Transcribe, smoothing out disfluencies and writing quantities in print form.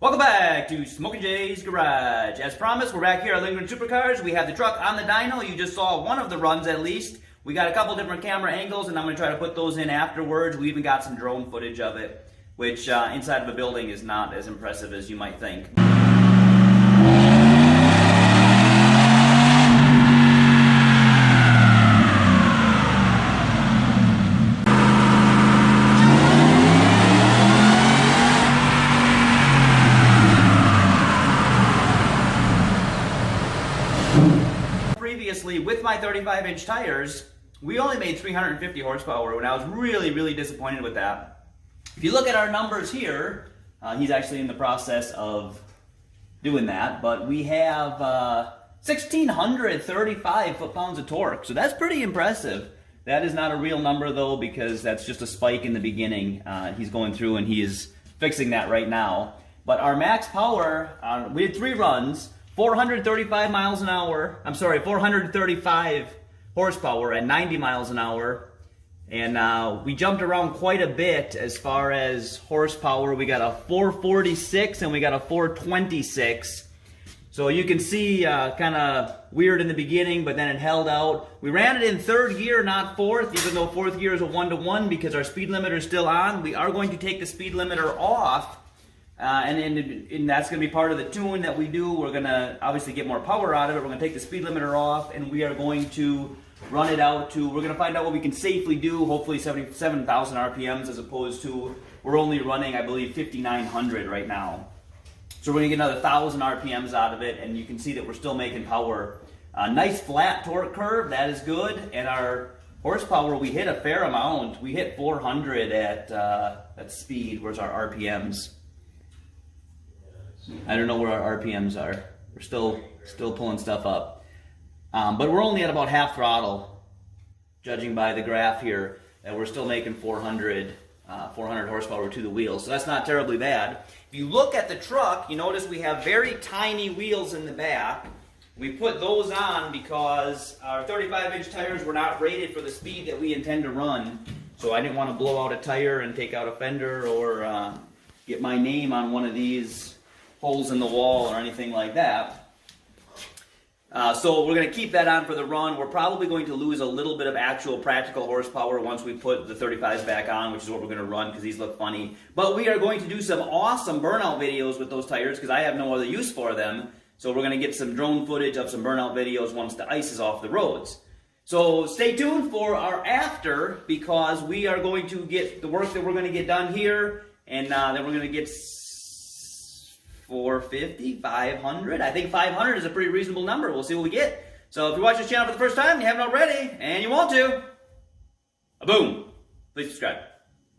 Welcome back to Smok'n Jay's Garage. As promised, we're back here at Lincoln Supercars. We have the truck on the dyno. You just saw one of the runs at least. We got a couple different camera angles, and I'm going to try to put those in afterwards. We even got some drone footage of it, which inside of a building is not as impressive as you might think. Previously, with my 35-inch tires, we only made 350 horsepower, and I was really disappointed with that. If you look at our numbers here, he's actually in the process of doing that, but we have 1,635 foot-pounds of torque, so that's pretty impressive. That is not a real number, though, because that's just a spike in the beginning. He's going through and he is fixing that right now. But our max power, we had 3 runs, 435 miles an hour, 435 horsepower at 90 miles an hour. And we jumped around quite a bit as far as horsepower. We got a 446 and we got a 426. So you can see kind of weird in the beginning, but then it held out. We ran it in 3rd gear, not 4th, even though 4th gear is a 1-to-1 because our speed limiter is still on. We are going to take the speed limiter off. And that's going to be part of the tune that we do. We're going to obviously get more power out of it. We're going to take the speed limiter off, and we are going to run it out to, we're going to find out what we can safely do, hopefully 77,000 RPMs as opposed to, we're only running, I believe, 5,900 right now. So we're going to get another 1,000 RPMs out of it, and you can see that we're still making power. Nice flat torque curve, that is good, and our horsepower, we hit a fair amount. We hit 400 at speed, where's our RPMs? I don't know where our RPMs are. We're still pulling stuff up. But we're only at about half throttle, judging by the graph here, and we're still making 400 horsepower to the wheels. So that's not terribly bad. If you look at the truck, you notice we have very tiny wheels in the back. We put those on because our 35-inch tires were not rated for the speed that we intend to run. So I didn't want to blow out a tire and take out a fender or get my name on one of these holes in the wall or anything like that. So we're going to keep that on for the run. We're probably going to lose a little bit of actual practical horsepower once we put the 35s back on, which is what we're going to run because these look funny. But we are going to do some awesome burnout videos with those tires because I have no other use for them. So we're going to get some drone footage of some burnout videos once the ice is off the roads. So stay tuned for our after because we are going to get the work that we're going to get done here, and then we're going to get 450, 500. I think 500 is a pretty reasonable number. We'll see what we get. So if you watch this channel for the first time, you haven't already, and you want to, boom, please subscribe.